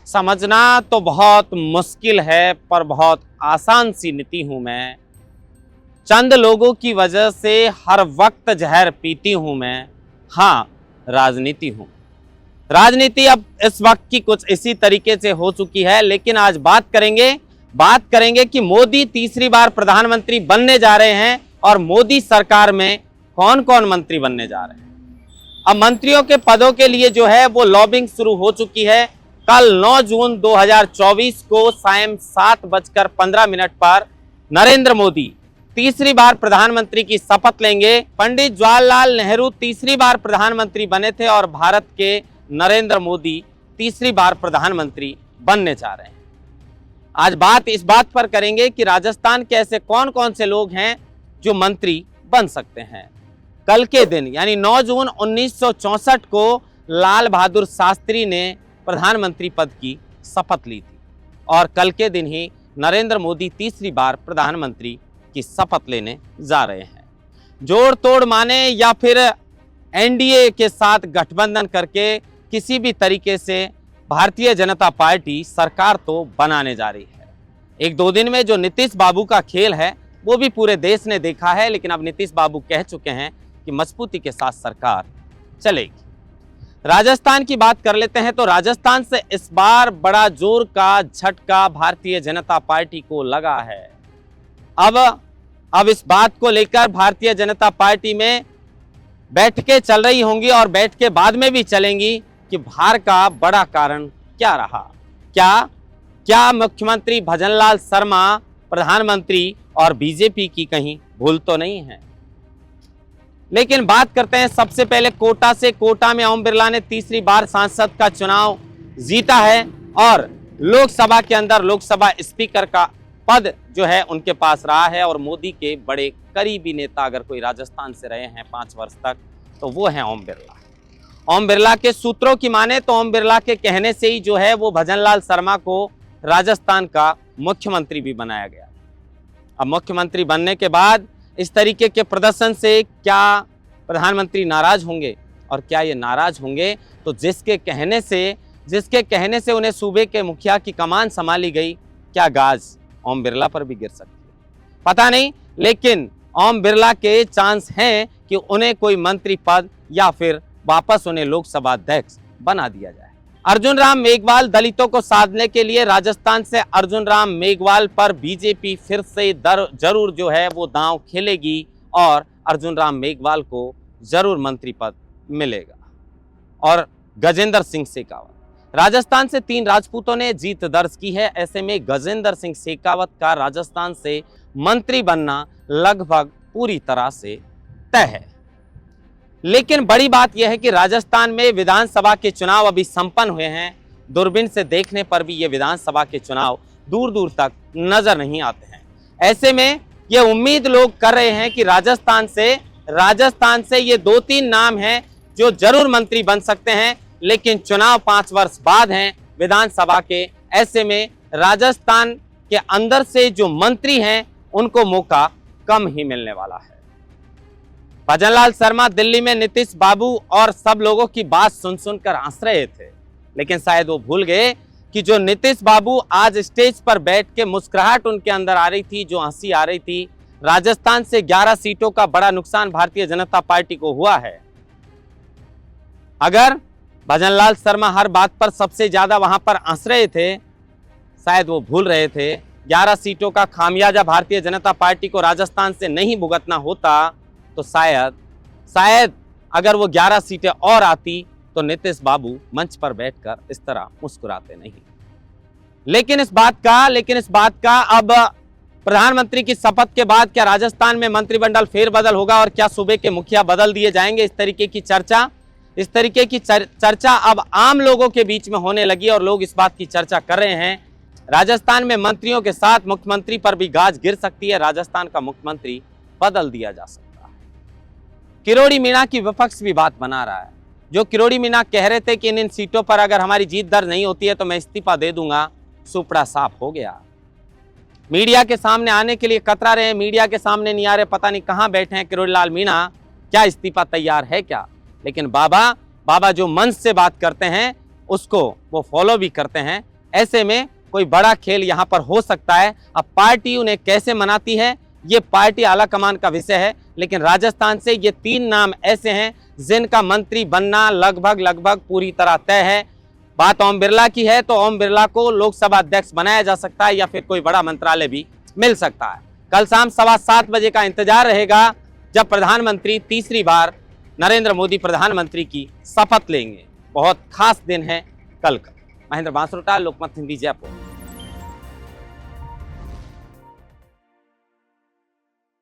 समझना तो बहुत मुश्किल है, पर बहुत आसान सी नीति हूं मैं। चंद लोगों की वजह से हर वक्त जहर पीती हूं मैं। हाँ, राजनीति हूं। राजनीति अब इस वक्त की कुछ इसी तरीके से हो चुकी है। लेकिन आज बात करेंगे कि मोदी तीसरी बार प्रधानमंत्री बनने जा रहे हैं और मोदी सरकार में कौन कौन मंत्री बनने जा रहे हैं। अब मंत्रियों के पदों के लिए जो है वो लॉबिंग शुरू हो चुकी है। कल 9 जून 2024 को सायं 7:15 पर नरेंद्र मोदी तीसरी बार प्रधानमंत्री की शपथ लेंगे। पंडित जवाहरलाल नेहरू तीसरी बार प्रधानमंत्री बने थे और भारत के नरेंद्र मोदी तीसरी बार प्रधानमंत्री बनने जा रहे हैं। आज बात इस बात पर करेंगे कि राजस्थान के ऐसे कौन कौन से लोग हैं जो मंत्री बन सकते हैं। कल के दिन यानी 9 जून 1964 को लाल बहादुर शास्त्री ने प्रधानमंत्री पद की शपथ ली थी और कल के दिन ही नरेंद्र मोदी तीसरी बार प्रधानमंत्री की शपथ लेने जा रहे हैं। जोड़ तोड़ माने या फिर एनडीए के साथ गठबंधन करके किसी भी तरीके से भारतीय जनता पार्टी सरकार तो बनाने जा रही है। 1-2 दिन में जो नीतीश बाबू का खेल है वो भी पूरे देश ने देखा है, लेकिन अब नीतीश बाबू कह चुके हैं कि मजबूती के साथ सरकार चलेगी। राजस्थान की बात कर लेते हैं तो राजस्थान से इस बार बड़ा जोर का झटका भारतीय जनता पार्टी को लगा है। अब इस बात को लेकर भारतीय जनता पार्टी में बैठकें चल रही होंगी और बैठकें बाद में भी चलेंगी कि हार का बड़ा कारण क्या रहा। क्या मुख्यमंत्री भजनलाल शर्मा प्रधानमंत्री और बीजेपी की कहीं भूल तो नहीं है। लेकिन बात करते हैं सबसे पहले कोटा से। कोटा में ओम बिरला ने तीसरी बार सांसद का चुनाव जीता है और लोकसभा के अंदर लोकसभा स्पीकर का पद जो है उनके पास रहा है। और मोदी के बड़े करीबी नेता अगर कोई राजस्थान से रहे हैं 5 वर्ष तक तो वो हैं ओम बिरला। ओम बिरला के सूत्रों की माने तो ओम बिरला के कहने से ही जो है वो भजनलाल शर्मा को राजस्थान का मुख्यमंत्री भी बनाया गया। अब मुख्यमंत्री बनने के बाद इस तरीके के प्रदर्शन से क्या प्रधानमंत्री नाराज होंगे, और क्या ये नाराज होंगे तो जिसके कहने से उन्हें सूबे के मुखिया की कमान संभाली गई, क्या गाज ओम बिरला पर भी गिर सकती है पता नहीं। लेकिन ओम बिरला के चांस हैं कि उन्हें कोई मंत्री पद या फिर वापस उन्हें लोकसभा अध्यक्ष बना दिया जाए। अर्जुन राम मेघवाल दलितों को साधने के लिए राजस्थान से अर्जुन राम मेघवाल पर बीजेपी फिर से जरूर जो है वो दांव खेलेगी और अर्जुन राम मेघवाल को जरूर मंत्री पद मिलेगा। और गजेंद्र सिंह शेखावत, राजस्थान से 3 राजपूतों ने जीत दर्ज की है। ऐसे में गजेंद्र सिंह शेखावत का राजस्थान से मंत्री बनना लगभग पूरी तरह से तय है। लेकिन बड़ी बात यह है कि राजस्थान में विधानसभा के चुनाव अभी संपन्न हुए हैं। दूरबीन से देखने पर भी ये विधानसभा के चुनाव दूर दूर तक नजर नहीं आते हैं। ऐसे में ये उम्मीद लोग कर रहे हैं कि राजस्थान से ये 2-3 नाम हैं जो जरूर मंत्री बन सकते हैं, लेकिन चुनाव 5 वर्ष बाद हैं विधानसभा के। ऐसे में राजस्थान के अंदर से जो मंत्री हैं उनको मौका कम ही मिलने वाला है। भजनलाल शर्मा दिल्ली में नीतीश बाबू और सब लोगों की बात सुनकर हंस रहे थे, लेकिन शायद वो भूल गए कि जो नीतीश बाबू आज स्टेज पर बैठ के मुस्कुराहट उनके अंदर आ रही थी, जो हंसी आ रही थी, राजस्थान से 11 सीटों का बड़ा नुकसान भारतीय जनता पार्टी को हुआ है। अगर भजनलाल शर्मा हर बात पर सबसे ज्यादा वहां पर हंस रहे थे, शायद वो भूल रहे थे 11 सीटों का खामियाजा भारतीय जनता पार्टी को राजस्थान से नहीं भुगतना होता तो शायद अगर वो 11 सीटें और आती तो नीतीश बाबू मंच पर बैठकर इस तरह मुस्कुराते नहीं। लेकिन इस बात का अब प्रधानमंत्री की शपथ के बाद क्या राजस्थान में मंत्रिमंडल फेरबदल होगा और क्या सूबे के मुखिया बदल दिए जाएंगे, इस तरीके की चर्चा अब आम लोगों के बीच में होने लगी और लोग इस बात की चर्चा कर रहे हैं। राजस्थान में मंत्रियों के साथ मुख्यमंत्री पर भी गाज गिर सकती है। राजस्थान का मुख्यमंत्री बदल दिया जा सकता है। किरोड़ी मीणा की विपक्ष भी बात बना रहा है। जो किरोड़ी मीणा कह रहे थे कि इन सीटों पर अगर हमारी जीत दर्ज नहीं होती है तो मैं इस्तीफा दे दूंगा, सुपड़ा साफ हो गया। मीडिया के सामने आने के लिए कतरा रहे हैं, मीडिया के सामने नहीं आ रहे, पता नहीं कहां बैठे हैं किरोड़ी लाल मीणा, क्या इस्तीफा तैयार है क्या। लेकिन बाबा जो मंच से बात करते हैं उसको वो फॉलो भी करते हैं। ऐसे में कोई बड़ा खेल यहां पर हो सकता है। अब पार्टी उन्हें कैसे मनाती है ये पार्टी आला कमान का विषय है, लेकिन राजस्थान से ये 3 नाम ऐसे हैं जिनका मंत्री बनना लगभग पूरी तरह तय है। बात ओम बिरला की है तो ओम बिरला को लोकसभा अध्यक्ष बनाया जा सकता है या फिर कोई बड़ा मंत्रालय भी मिल सकता है। कल शाम 7:15 बजे का इंतजार रहेगा जब प्रधानमंत्री तीसरी बार नरेंद्र मोदी प्रधानमंत्री की शपथ लेंगे। बहुत खास दिन है कल का। महेंद्र बांसरोटा, लोकमत हिंदी, जयपुर।